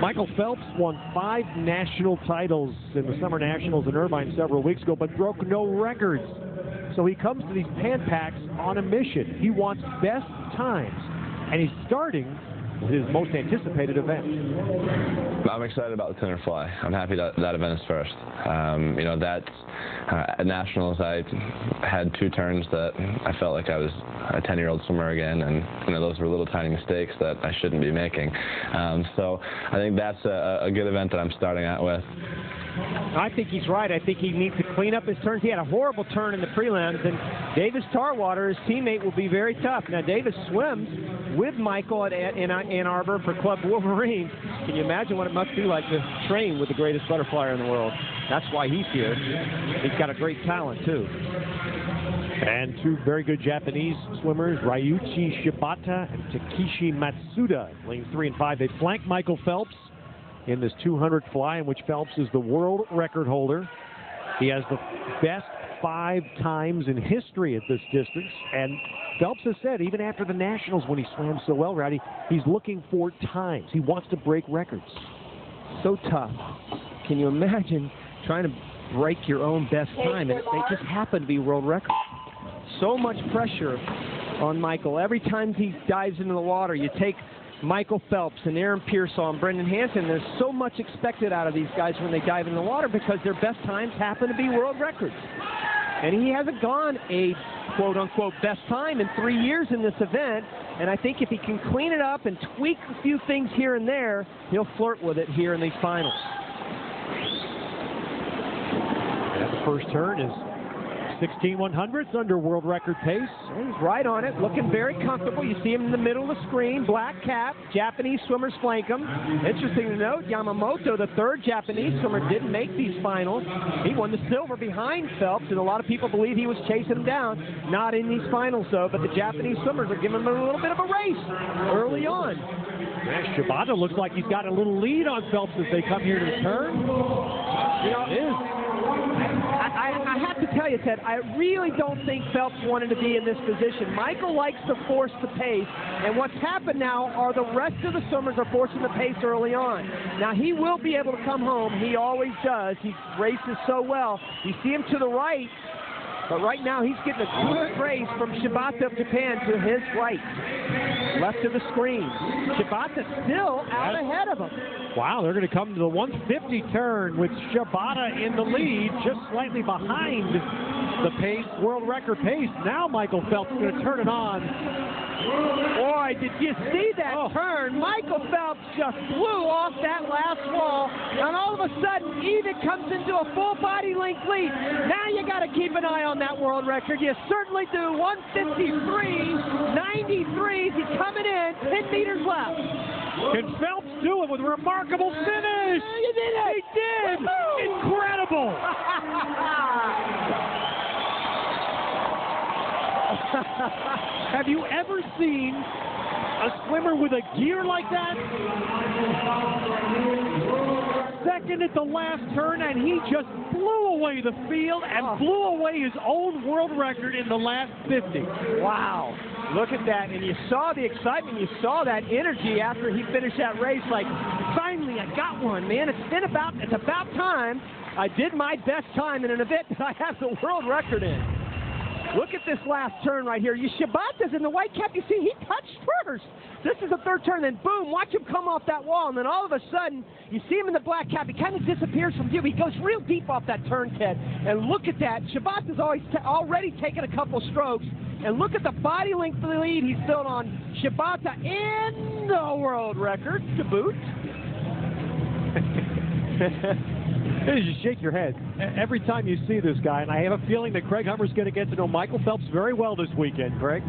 Michael Phelps won 5 national titles in the Summer Nationals in Irvine several weeks ago, but broke no records. So he comes to these Pan Packs on a mission. He wants best times, and he's starting with his most anticipated event. I'm excited about the Thinner Fly. I'm happy that that event is first. You know, at Nationals, I had 2 turns that I felt like I was a 10-year-old swimmer again, and you know, those were little tiny mistakes that I shouldn't be making. So I think that's a good event that I'm starting out with. I think he's right. I think he needs to clean up his turns. He had a horrible turn in the prelims, and Davis Tarwater, his teammate, will be very tough. Now, Davis swims with Michael in Ann Arbor for Club Wolverine. Can you imagine what it must be like to train with the greatest butterflyer in the world? That's why he's here. He's got a great talent, too. And 2 very good Japanese swimmers, Ryuichi Shibata and Takeshi Matsuda, lanes 3 and 5. They flank Michael Phelps in this 200 fly, in which Phelps is the world record holder. He has the best 5 times in history at this distance, and Phelps has said, even after the Nationals when he swam so well, Rowdy, he's looking for times. He wants to break records. So tough. Can you imagine trying to break your own best time, and they just happen to be world records? So much pressure on Michael. Every time he dives into the water, you take Michael Phelps and Aaron Pearsall and Brendan Hansen. There's so much expected out of these guys when they dive in the water because their best times happen to be world records. And he hasn't gone a quote-unquote best time in 3 years in this event. And I think if he can clean it up and tweak a few things here and there, he'll flirt with it here in these finals. And the first turn is 16/100ths under world record pace. He's right on it, looking very comfortable. You see him in the middle of the screen, black cap. Japanese swimmers flank him. Interesting to note, Yamamoto, the 3rd Japanese swimmer, didn't make these finals. He won the silver behind Phelps, and a lot of people believe he was chasing him down. Not in these finals, though, but the Japanese swimmers are giving him a little bit of a race early on. Yeah, Shibata looks like he's got a little lead on Phelps as they come here to the turn. You know, it is. I have to tell you, Ted, I really don't think Phelps wanted to be in this position. Michael likes to force the pace, and what's happened now are the rest of the swimmers are forcing the pace early on. Now, he will be able to come home. He always does. He races so well. You see him to the right, but right now he's getting a good race from Shibata of Japan to his right. Left of the screen. Shibata still out ahead of him. Wow, they're going to come to the 150 turn with Shibata in the lead, just slightly behind the pace, world record pace. Now Michael Phelps is going to turn it on. Boy, did you see that turn? Michael Phelps just flew off that last wall, and all of a sudden, Edith comes into a full body length lead. Now you got to keep an eye on that world record. You certainly do. 153.93. He's coming in. 10 meters left. Can Phelps do it with a remarkable finish? You did it. He did. Incredible. Have you ever seen a swimmer with a gear like that? Second at the last turn, and he just blew away the field and blew away his own world record in the last 50. Wow. Look at that. And you saw the excitement. You saw that energy after he finished that race. Like, finally, I got one, man. It's about time I did my best time in an event that I have the world record in. Look at this last turn right here. Shibata's in the white cap. You see, he touched first. This is the 3rd turn. Then, boom, watch him come off that wall. And then all of a sudden, you see him in the black cap. He kind of disappears from view. He goes real deep off that turn, Ted. And look at that. Shibata's already taken a couple strokes. And look at the body length lead he's built on Shibata in the world record to boot. You shake your head every time you see this guy, and I have a feeling that Craig Hummer's going to get to know Michael Phelps very well this weekend, Craig.